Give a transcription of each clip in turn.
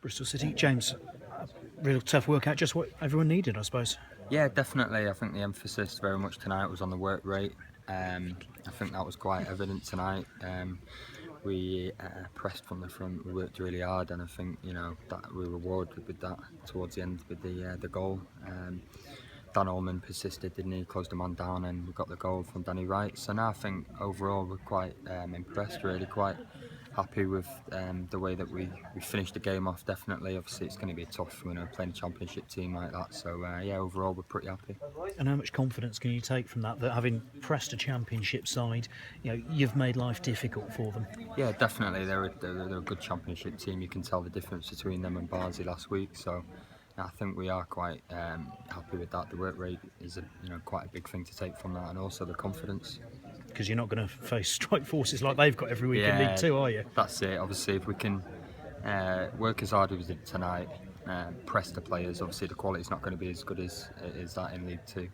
Bristol City. James, real tough workout, just what everyone needed, I suppose. Yeah, definitely. I think the emphasis very much tonight was on the work rate. I think that was quite evident tonight. We pressed from the front. We worked really hard, and I think that we were rewarded with that towards the end with the goal. Dan Ullman persisted, didn't he? Closed the man down, and we got the goal from Danny Wright. So now I think overall we're quite impressed, really quite happy with the way that we finished the game off. Definitely, obviously it's going to be tough, playing a championship team like that. So yeah, overall we're pretty happy. And how much confidence can you take from that having pressed a championship side, you've made life difficult for them? Yeah, definitely. They're a good championship team. You can tell the difference between them and Barnsley last week. So I think we are quite happy with that. The work rate is quite a big thing to take from that, and also the confidence. Because you're not going to face strike forces like they've got every week in League Two, are you? That's it. Obviously, if we can work as hard as we did tonight, press the players. Obviously, the quality's not going to be as good as it is that in League Two.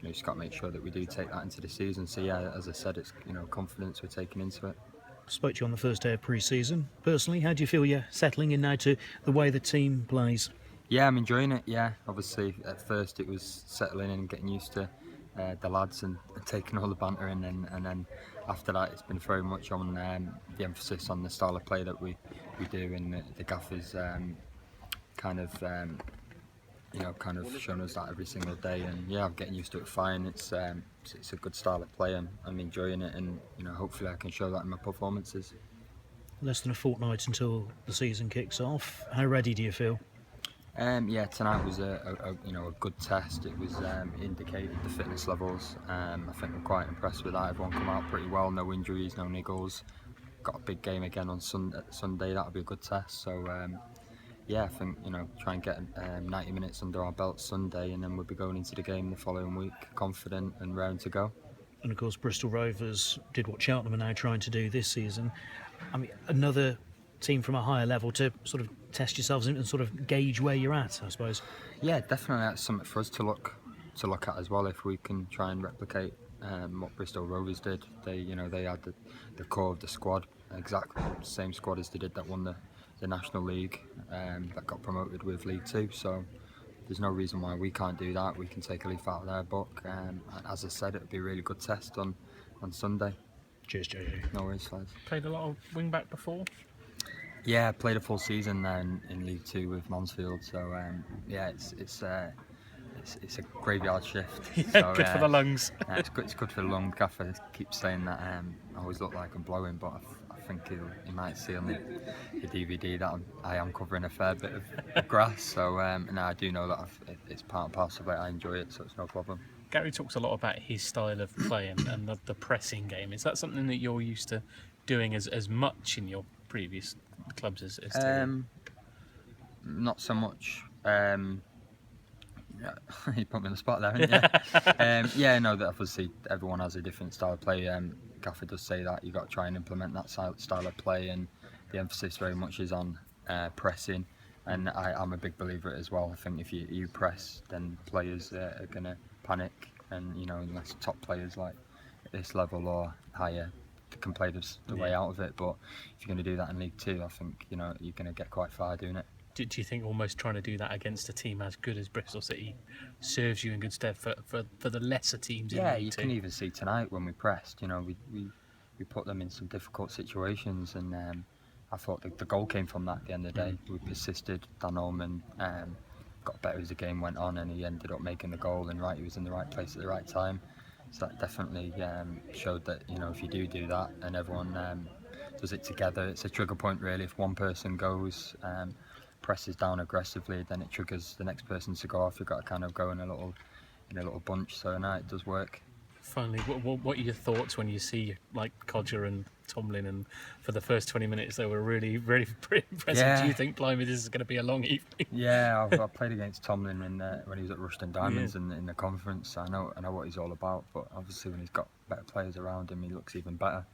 Just got to make sure that we do take that into the season. So yeah, as I said, it's confidence we're taking into it. Spoke to you on the first day of pre-season. Personally, how do you feel you're settling in now to the way the team plays? Yeah, I'm enjoying it. Yeah, obviously at first it was settling in and getting used to the lads and taking all the banter in, and then after that it's been very much on the emphasis on the style of play that we do, and the gaffers kind of shown us that every single day, and yeah, I'm getting used to it fine. It's a good style of play, and I'm enjoying it, and hopefully I can show that in my performances. Less than a fortnight until the season kicks off. How ready do you feel? Yeah, tonight was a good test. It was indicated the fitness levels. I think we're quite impressed with that. Everyone come out pretty well, no injuries, no niggles. Got a big game again on Sunday. That'll be a good test. So yeah, I think try and get 90 minutes under our belt Sunday, and then we'll be going into the game the following week confident and raring to go. And of course, Bristol Rovers did what Cheltenham are now trying to do this season. I mean, another team from a higher level to sort of test yourselves and sort of gauge where you're at, I suppose. Yeah, definitely that's something for us to look at as well. If we can try and replicate what Bristol Rovers did, they had the core of the squad, exactly the same squad as they did that won the National League, that got promoted with League Two. So there's no reason why we can't do that. We can take a leaf out of their book, and as I said, it'll be a really good test on Sunday. Cheers, JJ. No worries, guys. Played a lot of wing back before. Yeah, I played a full season then in League Two with Mansfield. So yeah, it's a graveyard shift. Yeah, so, good for the lungs. It's good for the lung. Gaffer keeps saying that I always look like I'm blowing, but I think he might see on the DVD that I am covering a fair bit of grass. So now I do know that it's part and parcel of it. I enjoy it, so it's no problem. Gary talks a lot about his style of play and the pressing game. Is that something that you're used to doing as much in your previous clubs as Terry? Not so much. Yeah, you put me on the spot there, didn't you? Yeah, no, that obviously everyone has a different style of play. Gaffer does say that you've got to try and implement that style of play, and the emphasis very much is on pressing. And I'm a big believer as well. I think if you press, then players are going to panic, and unless top players like at this level or higher can play the way out of it. But if you're going to do that in League Two, I think you're going to get quite far doing it. Do you think almost trying to do that against a team as good as Bristol City serves you in good stead for the lesser teams? Yeah, in you can even see tonight when we pressed. We put them in some difficult situations, and I thought the goal came from that at the end of the day. We persisted. Dan Ullman got better as the game went on, and he ended up making the goal. And he was in the right place at the right time. So that definitely showed that if you do that and everyone does it together, it's a trigger point really. If one person goes presses down aggressively, then it triggers the next person to go off. You've got to kind of go in a little bunch. So no, it does work. Finally, what are your thoughts when you see like Codger and Tomlin, and for the first 20 minutes they were really, really pretty impressive? Yeah. Do you think, blimey, this is going to be a long evening? Yeah, I played against Tomlin when he was at Rushden Diamonds in the conference. I know what he's all about, but obviously when he's got better players around him, he looks even better.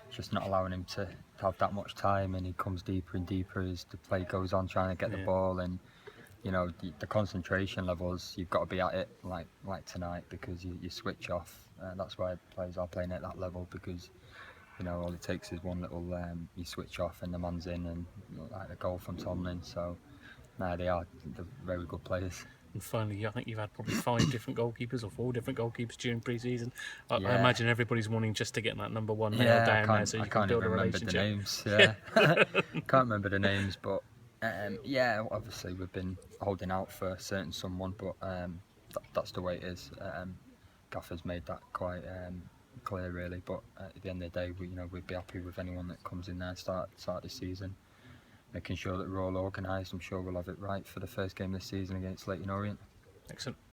It's just not allowing him to have that much time, and he comes deeper and deeper as the play goes on, trying to get the ball. And the concentration levels, you've got to be at it like tonight, because you switch off. That's why players are playing at that level, because You know, all it takes is one little you switch off and the man's in, and like a goal from Tomlin. So, no, they're very good players. And finally, I think you've had probably 5 different goalkeepers or 4 different goalkeepers during pre-season. I Yeah. imagine everybody's wanting just to get that number one nailed Yeah, down there, so you can build a remember the relationship. names. Yeah, can't remember the names, but yeah, obviously we've been holding out for a certain someone, but that's the way it is. Gaffer's made that quite clear, really. But at the end of the day, we'd be happy with anyone that comes in there start this season, making sure that we're all organised. I'm sure we'll have it right for the first game this season against Leyton Orient. Excellent.